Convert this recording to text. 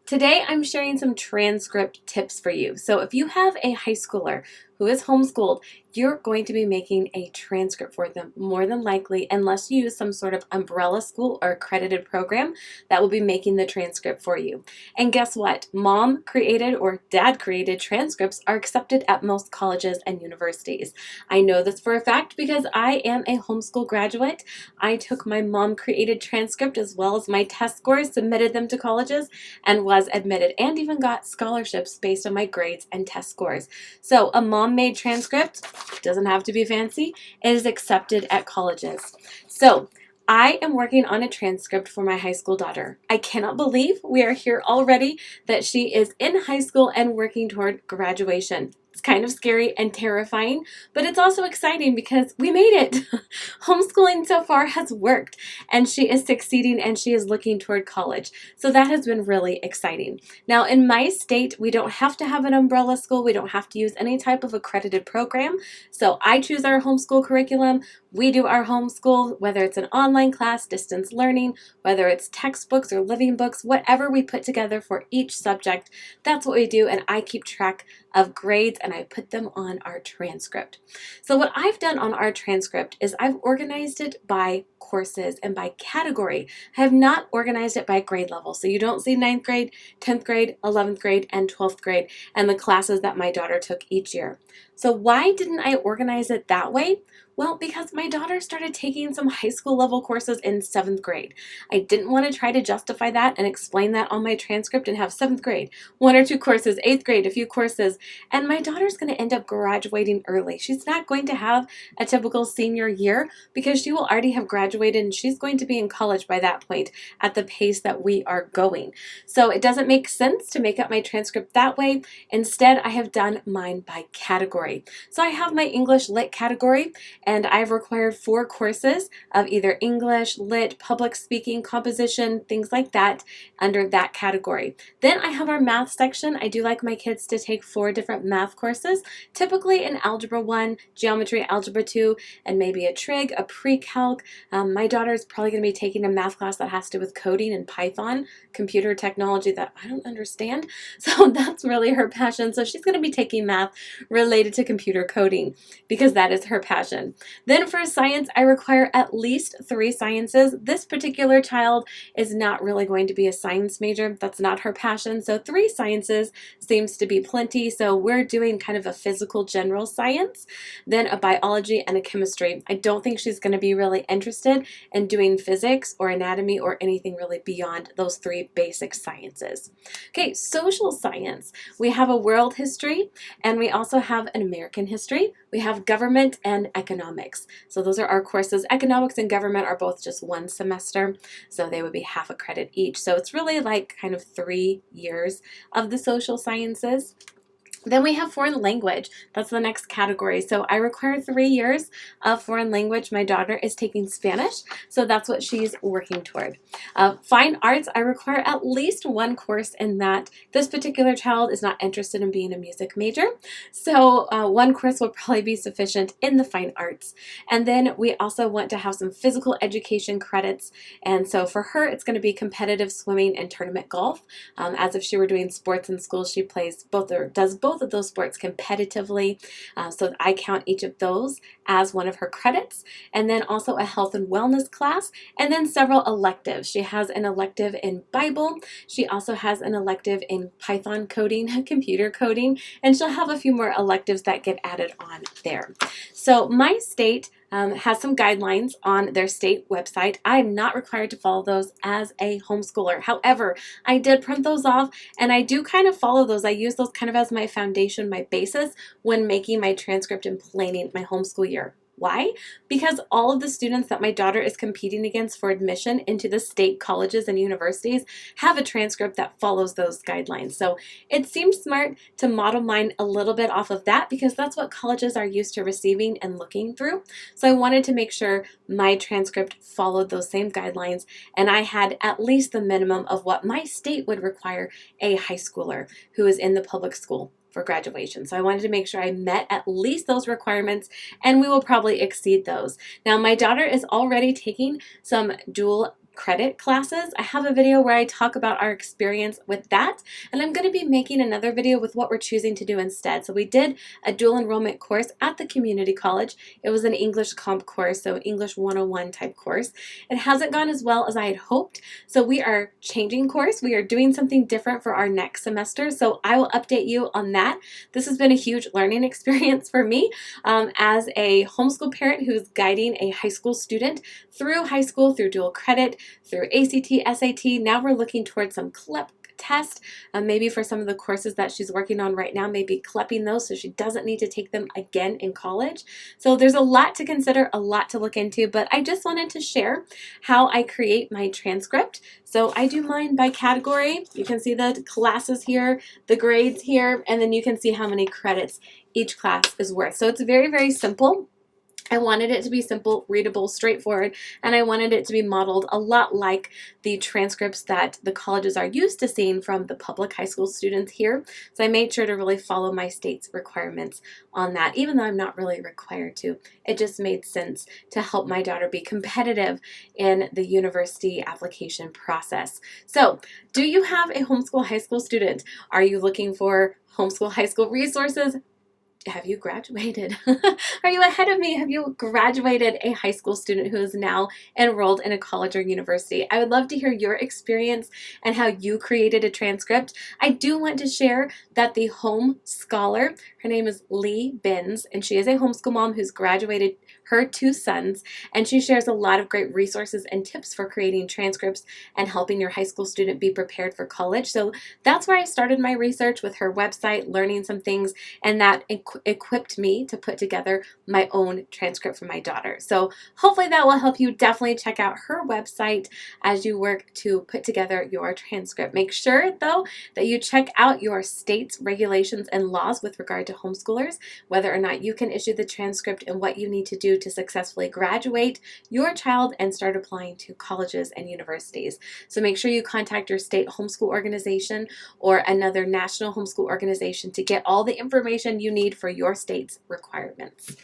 Today, I'm sharing some transcript tips for you. So, if you have a high schooler who is homeschooled, you're going to be making a transcript for them more than likely, unless you use some sort of umbrella school or accredited program that will be making the transcript for you. And guess what? Mom created or dad created transcripts are accepted at most colleges and universities. I know this for a fact because I am a homeschool graduate. I took my mom created transcript as well as my test scores, submitted them to colleges, and was admitted and even got scholarships based on my grades and test scores. So a mom-made transcript doesn't have to be fancy. It is accepted at colleges. So I am working on a transcript for my high school daughter. I cannot believe we are here already, that she is in high school and working toward graduation. It's kind of scary and terrifying, but it's also exciting because we made it. Homeschooling so far has worked, and she is succeeding and she is looking toward college. So that has been really exciting. Now, in my state, we don't have to have an umbrella school. We don't have to use any type of accredited program. So I choose our homeschool curriculum. We do our homeschool, whether it's an online class, distance learning, whether it's textbooks or living books, whatever we put together for each subject, that's what we do. And I keep track of grades and I put them on our transcript. So what I've done on our transcript is I've organized it by courses and by category. I have not organized it by grade level. So you don't see 9th grade, 10th grade, 11th grade, and 12th grade and the classes that my daughter took each year. So why didn't I organize it that way? Well, because my daughter started taking some high school level courses in 7th grade. I didn't want to try to justify that and explain that on my transcript and have 7th grade, 1 or 2 courses, 8th grade, a few courses, and my daughter's going to end up graduating early. She's not going to have a typical senior year because she will already have graduated and she's going to be in college by that point at the pace that we are going. So it doesn't make sense to make up my transcript that way. Instead, I have done mine by category. So I have my English Lit category, and I've required 4 courses of either English, Lit, public speaking, composition, things like that under that category. Then I have our math section. I do like my kids to take 4 different math courses, typically in Algebra 1, Geometry, Algebra 2, and maybe a trig, a pre-calc. My daughter is probably going to be taking a math class that has to do with coding and Python, computer technology that I don't understand. So that's really her passion. So she's going to be taking math related to computer coding because that is her passion. Then for science, I require at least 3 sciences. This particular child is not really going to be a science major. That's not her passion. So 3 sciences seems to be plenty. So we're doing kind of a physical general science, then a biology and a chemistry. I don't think she's going to be really interested in doing physics or anatomy or anything really beyond those 3 basic sciences. Okay, social science. We have a world history and we also have an American history. We have government and economics. So those are our courses. Economics and government are both just 1 semester, so they would be half a credit each. So it's really like kind of 3 years of the social sciences. Then we have foreign language. That's the next category. So I require 3 years of foreign language. My daughter is taking Spanish, so that's what she's working toward. Fine arts, I require at least 1 course in that. This particular child is not interested in being a music major, so 1 course will probably be sufficient in the fine arts. And then we also want to have some physical education credits, and so for her, it's going to be competitive swimming and tournament golf. As if she were doing sports in school, she plays both or does both of those sports competitively, so I count each of those as one of her credits, and then also a health and wellness class, and then several electives. She has an elective in Bible, she also has an elective in Python coding, computer coding, and she'll have a few more electives that get added on there. So my state has some guidelines on their state website. I'm not required to follow those as a homeschooler. However, I did print those off and I do kind of follow those. I use those kind of as my foundation, my basis when making my transcript and planning my homeschool year. Why? Because all of the students that my daughter is competing against for admission into the state colleges and universities have a transcript that follows those guidelines. So it seems smart to model mine a little bit off of that because that's what colleges are used to receiving and looking through. So I wanted to make sure my transcript followed those same guidelines and I had at least the minimum of what my state would require a high schooler who is in the public school for graduation. So I wanted to make sure I met at least those requirements, and we will probably exceed those. Now, my daughter is already taking some dual credit classes. I have a video where I talk about our experience with that, and I'm going to be making another video with what we're choosing to do instead. So we did a dual enrollment course at the community college. It was an English comp course, so English 101 type course. It hasn't gone as well as I had hoped, so we are changing course. We are doing something different for our next semester, so I will update you on that. This has been a huge learning experience for me as a homeschool parent who's guiding a high school student through high school, through dual credit, through ACT, SAT. Now we're looking towards some CLEP test, maybe for some of the courses that she's working on right now, maybe CLEPing those so she doesn't need to take them again in college. So there's a lot to consider, a lot to look into, but I just wanted to share how I create my transcript. So I do mine by category. You can see the classes here, the grades here, and then you can see how many credits each class is worth. So it's very, very simple. I wanted it to be simple, readable, straightforward, and I wanted it to be modeled a lot like the transcripts that the colleges are used to seeing from the public high school students here. So I made sure to really follow my state's requirements on that, even though I'm not really required to. It just made sense to help my daughter be competitive in the university application process. So, do you have a homeschool high school student? Are you looking for homeschool high school resources? Have you graduated? Are you ahead of me? Have you graduated a high school student who is now enrolled in a college or university? I would love to hear your experience and how you created a transcript. I do want to share that the home scholar, her name is Lee Binns, and she is a homeschool mom who's graduated her 2 sons, and she shares a lot of great resources and tips for creating transcripts and helping your high school student be prepared for college. So that's where I started my research, with her website, learning some things, and that equipped me to put together my own transcript for my daughter. So hopefully that will help you. Definitely check out her website as you work to put together your transcript. Make sure, though, that you check out your state's regulations and laws with regard to homeschoolers, whether or not you can issue the transcript, and what you need to do to successfully graduate your child and start applying to colleges and universities. So make sure you contact your state homeschool organization or another national homeschool organization to get all the information you need for your state's requirements.